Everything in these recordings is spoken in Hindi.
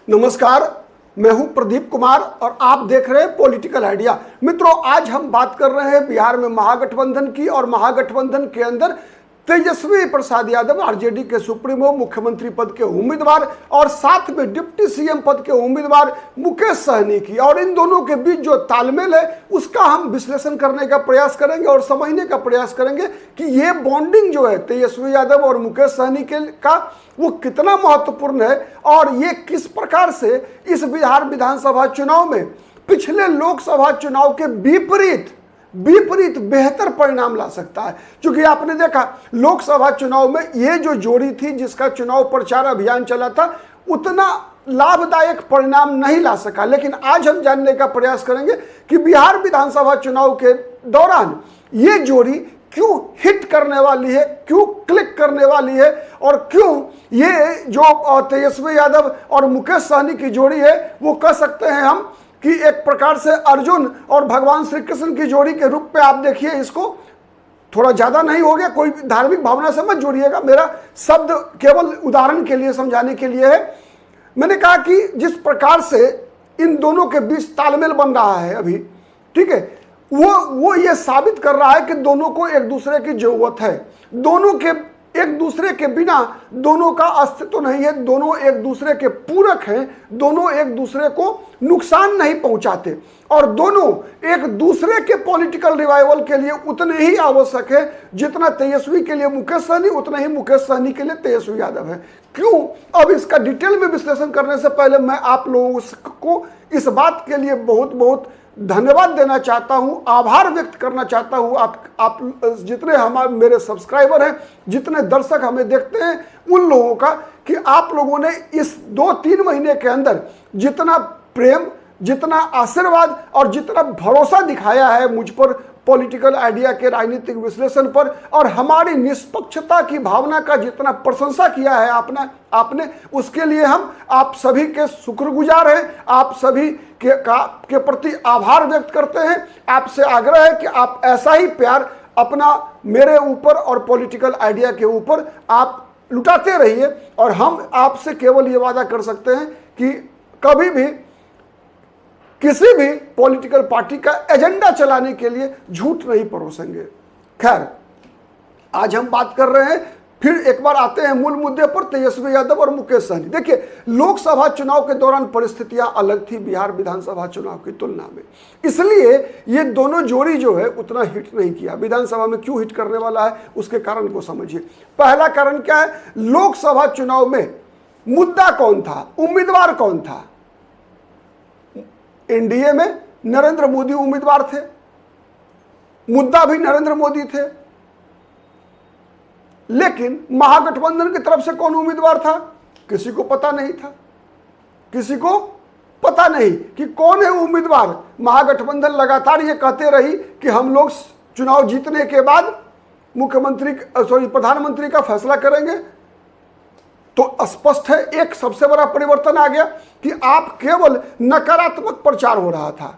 नमस्कार, मैं हूं प्रदीप कुमार और आप देख रहे हैं पॉलिटिकल आइडिया। मित्रों, आज हम बात कर रहे हैं बिहार में महागठबंधन की और महागठबंधन के अंदर तेजस्वी प्रसाद यादव आरजेडी के सुप्रीमो, मुख्यमंत्री पद के उम्मीदवार और साथ में डिप्टी सीएम पद के उम्मीदवार मुकेश सहनी की, और इन दोनों के बीच जो तालमेल है उसका हम विश्लेषण करने का प्रयास करेंगे और समझने का प्रयास करेंगे कि ये बॉन्डिंग जो है तेजस्वी यादव और मुकेश सहनी के का वो कितना महत्वपूर्ण है और ये किस प्रकार से इस बिहार विधानसभा चुनाव में पिछले लोकसभा चुनाव के विपरीत बेहतर परिणाम ला सकता है। क्योंकि आपने देखा लोकसभा चुनाव में ये जो जोड़ी थी जिसका चुनाव प्रचार अभियान चला था उतना लाभदायक परिणाम नहीं ला सका, लेकिन आज हम जानने का प्रयास करेंगे कि बिहार विधानसभा चुनाव के दौरान ये जोड़ी क्यों हिट करने वाली है, क्यों क्लिक करने वाली है और क्यों ये जो तेजस्वी यादव और मुकेश सहनी की जोड़ी है वो कह सकते हैं हम कि एक प्रकार से अर्जुन और भगवान श्री कृष्ण की जोड़ी के रूप में आप देखिए इसको। थोड़ा ज्यादा नहीं हो गया, कोई धार्मिक भावना से मत जोड़िएगा, मेरा शब्द केवल उदाहरण के लिए समझाने के लिए है। मैंने कहा कि जिस प्रकार से इन दोनों के बीच तालमेल बन रहा है अभी, ठीक है, वो ये साबित कर रहा है कि दोनों को एक दूसरे की जरूरत है। दोनों के एक दूसरे के बिना दोनों का अस्तित्व नहीं है, दोनों एक दूसरे के पूरक हैं, दोनों एक दूसरे को नुकसान नहीं पहुंचाते और दोनों एक दूसरे के पॉलिटिकल रिवाइवल के लिए उतने ही आवश्यक है जितना तेजस्वी के लिए मुकेश सहनी, उतना ही मुकेश सहनी के लिए तेजस्वी यादव है। क्यों? अब इसका डिटेल में विश्लेषण करने से पहले मैं आप लोगों को इस बात के लिए बहुत बहुत धन्यवाद देना चाहता हूं, आभार व्यक्त करना चाहता हूं आप जितने हमारे मेरे सब्सक्राइबर हैं, जितने दर्शक हमें देखते हैं उन लोगों का, कि आप लोगों ने इस 2-3 महीने के अंदर जितना प्रेम, जितना आशीर्वाद और जितना भरोसा दिखाया है मुझ पर, पॉलिटिकल आइडिया के राजनीतिक विश्लेषण पर, और हमारी निष्पक्षता की भावना का जितना प्रशंसा किया है आपने उसके लिए हम आप सभी के शुक्रगुजार हैं। आप सभी के प्रति आभार व्यक्त करते हैं। आपसे आग्रह है कि आप ऐसा ही प्यार अपना मेरे ऊपर और पॉलिटिकल आइडिया के ऊपर आप लुटाते रहिए, और हम आपसे केवल ये वादा कर सकते हैं कि कभी भी किसी भी पॉलिटिकल पार्टी का एजेंडा चलाने के लिए झूठ नहीं परोसेंगे। खैर, आज हम बात कर रहे हैं, फिर एक बार आते हैं मूल मुद्दे पर, तेजस्वी यादव और मुकेश सहनी। देखिए, लोकसभा चुनाव के दौरान परिस्थितियां अलग थी बिहार विधानसभा चुनाव की तुलना में, इसलिए ये दोनों जोड़ी जो है उतना हिट नहीं किया। विधानसभा में क्यों हिट करने वाला है उसके कारण को समझिए। पहला कारण क्या है? लोकसभा चुनाव में मुद्दा कौन था, उम्मीदवार कौन था? एनडीए में नरेंद्र मोदी उम्मीदवार थे, मुद्दा भी नरेंद्र मोदी थे, लेकिन महागठबंधन की तरफ से कौन उम्मीदवार था किसी को पता नहीं था। किसी को पता नहीं कि कौन है उम्मीदवार। महागठबंधन लगातार ये कहते रही कि हम लोग चुनाव जीतने के बाद प्रधानमंत्री का फैसला करेंगे। तो स्पष्ट है, एक सबसे बड़ा परिवर्तन आ गया कि आप केवल नकारात्मक प्रचार हो रहा था।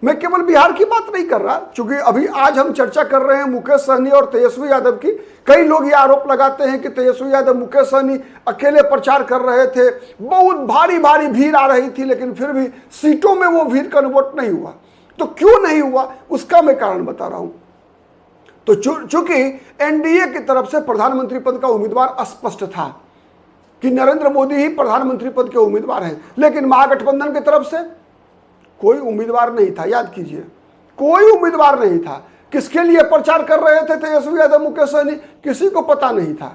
मैं केवल बिहार की बात नहीं कर रहा, क्योंकि अभी आज हम चर्चा कर रहे हैं मुकेश सहनी और तेजस्वी यादव की। कई लोग ये आरोप लगाते हैं कि तेजस्वी यादव, मुकेश सहनी अकेले प्रचार कर रहे थे, बहुत भारी भारी भीड़ आ रही थी, लेकिन फिर भी सीटों में वो भीड़ कन्वर्ट नहीं हुआ। तो क्यों नहीं हुआ उसका मैं कारण बता रहा हूं। तो चूंकि एनडीए की तरफ से प्रधानमंत्री पद का उम्मीदवार स्पष्ट था कि नरेंद्र मोदी ही प्रधानमंत्री पद के उम्मीदवार हैं, लेकिन महागठबंधन की तरफ से कोई उम्मीदवार नहीं था। याद कीजिए, कोई उम्मीदवार नहीं था। किसके लिए प्रचार कर रहे थे तेजस्वी यादव, मुकेश सहनी? किसी को पता नहीं था।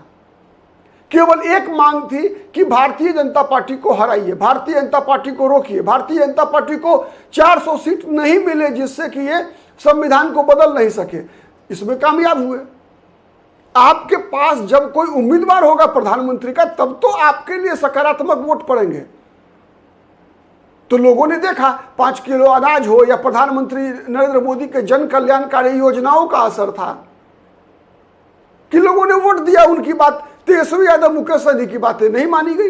केवल एक मांग थी कि भारतीय जनता पार्टी को हराइए, भारतीय जनता पार्टी को रोकिए, भारतीय जनता पार्टी को 400 सीट नहीं मिले जिससे कि ये संविधान को बदल नहीं सके। इसमें कामयाब हुए। आपके पास जब कोई उम्मीदवार होगा प्रधानमंत्री का, तब तो आपके लिए सकारात्मक वोट पड़ेंगे। तो लोगों ने देखा 5 किलो अनाज हो या प्रधानमंत्री नरेंद्र मोदी के जन कल्याणकारी योजनाओं का असर था कि लोगों ने वोट दिया उनकी बात। तेजस्वी यादव, मुकेश सहनी की बातें नहीं मानी गई।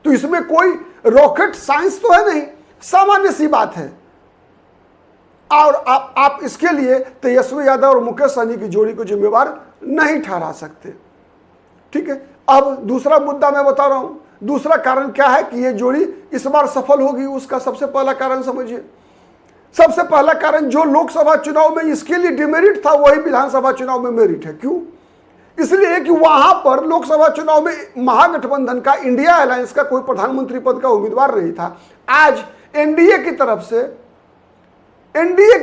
तो इसमें कोई रॉकेट साइंस तो है नहीं, सामान्य सी बात है। और आप इसके लिए तेजस्वी यादव और मुकेश सहनी की जोड़ी को जिम्मेवार नहीं ठहरा सकते। ठीक है, अब दूसरा मुद्दा मैं बता रहा हूं। दूसरा कारण क्या है कि ये जोड़ी इस बार सफल होगी, उसका सबसे पहला कारण समझिए। सबसे पहला कारण, जो लोकसभा चुनाव में इसके लिए डिमेरिट था वही विधानसभा चुनाव में मेरिट है। क्यों? इसलिए कि वहां पर लोकसभा चुनाव में महागठबंधन का, इंडिया अलायंस का कोई प्रधानमंत्री पद का उम्मीदवार नहीं था। आज एनडीए की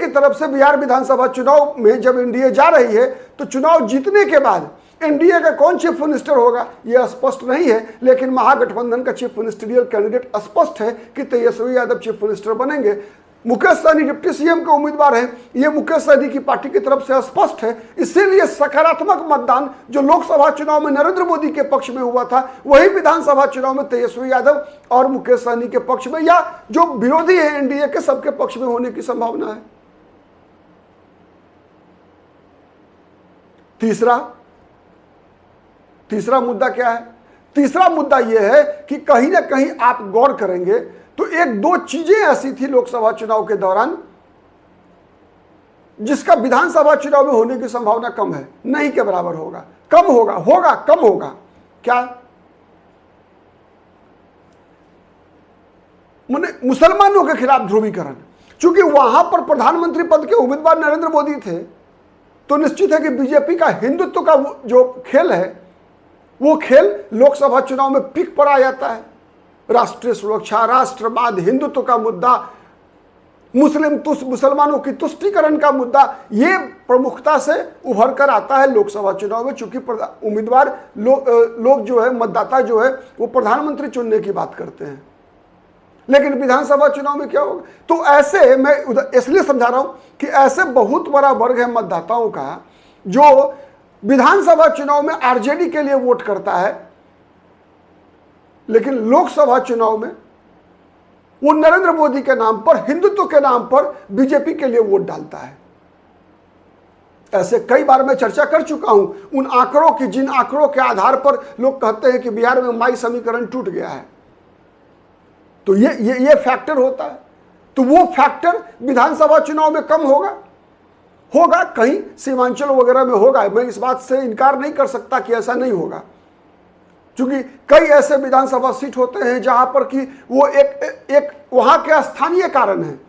तरफ से बिहार विधानसभा चुनाव में जब एनडीए जा रही है तो चुनाव जीतने के बाद एनडीए का कौन चीफ मिनिस्टर होगा यह स्पष्ट नहीं है, लेकिन महागठबंधन का चीफ मिनिस्टरियल कैंडिडेट स्पष्ट है कि तेजस्वी यादव चीफ मिनिस्टर बनेंगे। मुकेश सहनी डिप्टी सीएम के उम्मीदवार हैं, यह मुकेश सहनी की पार्टी की तरफ से स्पष्ट है। इसीलिए सकारात्मक मतदान जो लोकसभा चुनाव में नरेंद्र मोदी के पक्ष में हुआ था वही विधानसभा चुनाव में तेजस्वी यादव और मुकेश सहनी के पक्ष में, या जो विरोधी है एनडीए के, सबके पक्ष में होने की संभावना है। तीसरा मुद्दा क्या है? तीसरा मुद्दा यह है कि कहीं ना कहीं आप गौर करेंगे तो एक दो चीजें ऐसी थी लोकसभा चुनाव के दौरान जिसका विधानसभा चुनाव में होने की संभावना कम है, नहीं के बराबर होगा, कम होगा। क्या? मुसलमानों के खिलाफ ध्रुवीकरण। चूंकि वहां पर प्रधानमंत्री पद के उम्मीदवार नरेंद्र मोदी थे तो निश्चित है कि बीजेपी का हिंदुत्व का जो खेल है वो खेल लोकसभा चुनाव में पीक पर आ जाता है। राष्ट्रीय सुरक्षा, राष्ट्रवाद, हिंदुत्व का मुद्दा, मुसलमानों की तुष्टीकरण का मुद्दा, ये प्रमुखता से उभर कर आता है लोकसभा चुनाव में। चूंकि उम्मीदवार लोग जो है, मतदाता जो है, वो प्रधानमंत्री चुनने की बात करते हैं। लेकिन विधानसभा चुनाव में क्या होगा? तो ऐसे मैं इसलिए समझा रहा हूं कि ऐसे बहुत बड़ा वर्ग है मतदाताओं का जो विधानसभा चुनाव में आरजेडी के लिए वोट करता है, लेकिन लोकसभा चुनाव में वो नरेंद्र मोदी के नाम पर, हिंदुत्व के नाम पर बीजेपी के लिए वोट डालता है। ऐसे कई बार मैं चर्चा कर चुका हूं उन आंकड़ों की, जिन आंकड़ों के आधार पर लोग कहते हैं कि बिहार में माई समीकरण टूट गया है। तो ये फैक्टर होता है। तो वो फैक्टर विधानसभा चुनाव में कम होगा, कहीं सीमांचल वगैरह में होगा। मैं इस बात से इनकार नहीं कर सकता कि ऐसा नहीं होगा, क्योंकि कई ऐसे विधानसभा सीट होते हैं जहां पर कि वो एक वहां के स्थानीय कारण है।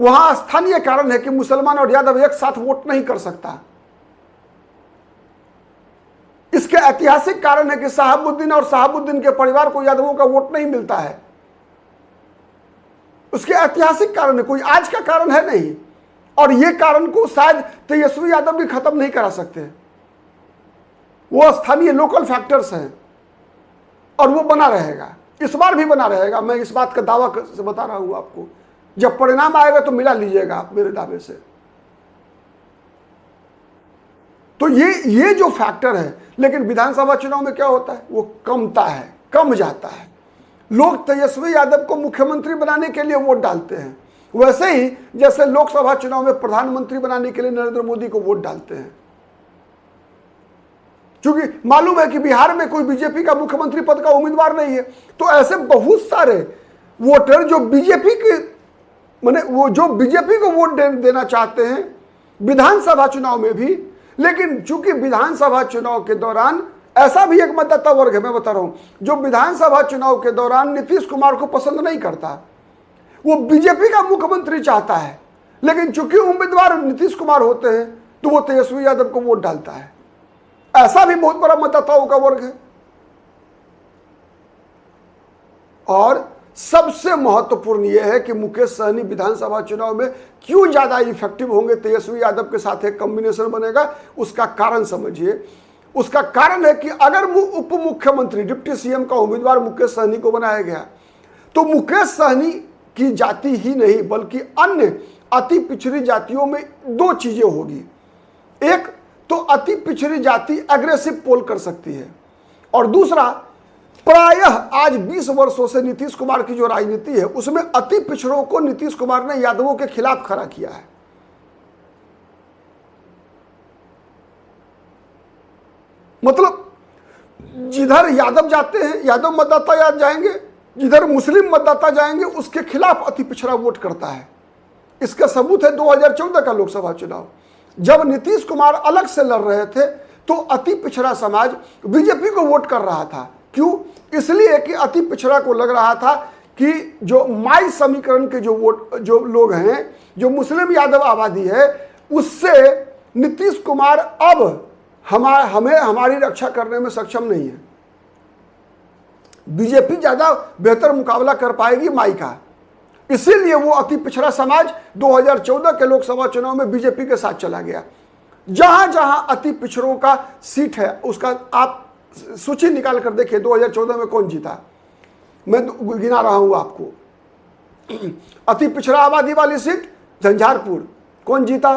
वहां स्थानीय कारण है कि मुसलमान और यादव एक साथ वोट नहीं कर सकता। इसके ऐतिहासिक कारण है कि शहाबुद्दीन और शहाबुद्दीन के परिवार को यादवों का वोट नहीं मिलता है। उसके ऐतिहासिक कारण है, कोई आज का कारण है नहीं। और ये कारण को शायद तेजस्वी यादव भी खत्म नहीं करा सकते। वो स्थानीय लोकल फैक्टर्स हैं और वो बना रहेगा, इस बार भी बना रहेगा। मैं इस बात का दावा से बता रहा हूं आपको। जब परिणाम आएगा तो मिला लीजिएगा आप मेरे दावे से। तो ये जो फैक्टर है, लेकिन विधानसभा चुनाव में क्या होता है? वो कमता है, कम जाता है। लोग तेजस्वी यादव को मुख्यमंत्री बनाने के लिए वोट डालते हैं, वैसे ही जैसे लोकसभा चुनाव में प्रधानमंत्री बनाने के लिए नरेंद्र मोदी को वोट डालते हैं। क्योंकि मालूम है कि बिहार में कोई बीजेपी का मुख्यमंत्री पद का उम्मीदवार नहीं है, तो ऐसे बहुत सारे वोटर जो बीजेपी के वो जो बीजेपी को वोट देना चाहते हैं विधानसभा चुनाव में भी। लेकिन चूंकि विधानसभा चुनाव के दौरान ऐसा भी एक मतदाता वर्ग है, मैं बता रहा हूं, जो विधानसभा चुनाव के दौरान नीतीश कुमार को पसंद नहीं करता। वो बीजेपी का मुख्यमंत्री चाहता है, लेकिन चूंकि उम्मीदवार नीतीश कुमार होते हैं तो वो तेजस्वी यादव को वोट डालता है। ऐसा भी बहुत बड़ा मतदाताओं का वर्ग है। और सबसे महत्वपूर्ण यह है कि मुकेश सहनी विधानसभा चुनाव में क्यों ज्यादा इफेक्टिव होंगे, तेजस्वी यादव के साथ एक कॉम्बिनेशन बनेगा। उसका कारण समझिए। उसका कारण है कि अगर उप मुख्यमंत्री डिप्टी सीएम का उम्मीदवार मुकेश सहनी को बनाया गया तो मुकेश सहनी की जाति ही नहीं बल्कि अन्य अति पिछड़ी जातियों में दो चीजें होगी। एक तो अति पिछड़ी जाति एग्रेसिव पोल कर सकती है, और दूसरा प्रायः आज 20 वर्षों से नीतीश कुमार की जो राजनीति है उसमें अति पिछड़ों को नीतीश कुमार ने यादवों के खिलाफ खड़ा किया है। मतलब जिधर यादव जाते हैं, यादव मतदाता याद जाएंगे, जिधर मुस्लिम मतदाता जाएंगे उसके खिलाफ अति पिछड़ा वोट करता है। इसका सबूत है 2014 का लोकसभा चुनाव। जब नीतीश कुमार अलग से लड़ रहे थे तो अति पिछड़ा समाज बीजेपी को वोट कर रहा था। क्यों? इसलिए कि अति पिछड़ा को लग रहा था कि जो माई समीकरण के जो लोग हैं, जो मुस्लिम यादव आबादी है, उससे नीतीश कुमार अब हमें हमारी रक्षा करने में सक्षम नहीं है। बीजेपी ज्यादा बेहतर मुकाबला कर पाएगी माई का, इसीलिए वो अति पिछड़ा समाज 2014 के लोकसभा चुनाव में बीजेपी के साथ चला गया। जहां जहां अति पिछड़ों का सीट है उसका आप सूची निकाल कर देखिए 2014 में कौन जीता। मैं गिना रहा हूं आपको। अति पिछड़ा आबादी वाली सीट झंझारपुर, कौन जीता?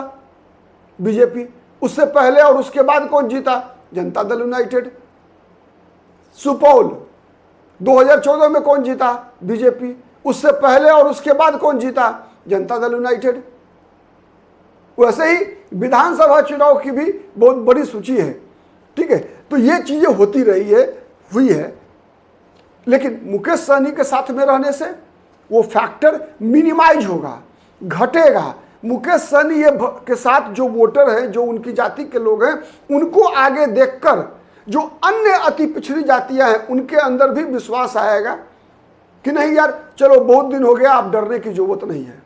बीजेपी। उससे पहले और उसके बाद कौन जीता? जनता दल यूनाइटेड। सुपौल 2014 में कौन जीता? बीजेपी। उससे पहले और उसके बाद कौन जीता? जनता दल यूनाइटेड। वैसे ही विधानसभा चुनाव की भी बहुत बड़ी सूची है, ठीक है। तो ये चीजें होती रही है, हुई है, लेकिन मुकेश सहनी के साथ में रहने से वो फैक्टर मिनिमाइज होगा, घटेगा। मुकेश सहनी के साथ जो वोटर हैं, जो उनकी जाति के लोग हैं, उनको आगे देखकर जो अन्य अति पिछड़ी जातियां हैं उनके अंदर भी विश्वास आएगा कि नहीं यार चलो बहुत दिन हो गया, अब डरने की जरूरत नहीं है।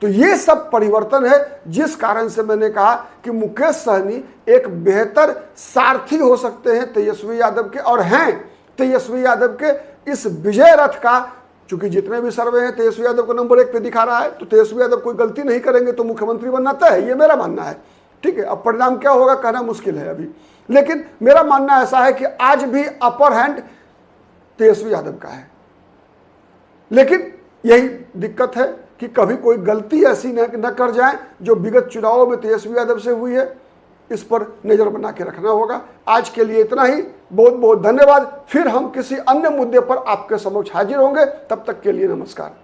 तो ये सब परिवर्तन है, जिस कारण से मैंने कहा कि मुकेश सहनी एक बेहतर सारथी हो सकते हैं तेजस्वी यादव के, और हैं तेजस्वी यादव के इस विजय रथ का। चूंकि जितने भी सर्वे हैं तेजस्वी यादव को नंबर 1 पे दिखा रहा है, तो तेजस्वी यादव कोई गलती नहीं करेंगे तो मुख्यमंत्री बनना तय है, ये मेरा मानना है, ठीक है। अब परिणाम क्या होगा कहना मुश्किल है अभी, लेकिन मेरा मानना ऐसा है कि आज भी अपर हैंड तेजस्वी यादव का है। लेकिन यही दिक्कत है कि कभी कोई गलती ऐसी न कर जाए जो विगत चुनावों में तेजस्वी यादव से हुई है। इस पर नजर बना के रखना होगा। आज के लिए इतना ही, बहुत बहुत धन्यवाद। फिर हम किसी अन्य मुद्दे पर आपके समक्ष हाजिर होंगे, तब तक के लिए नमस्कार।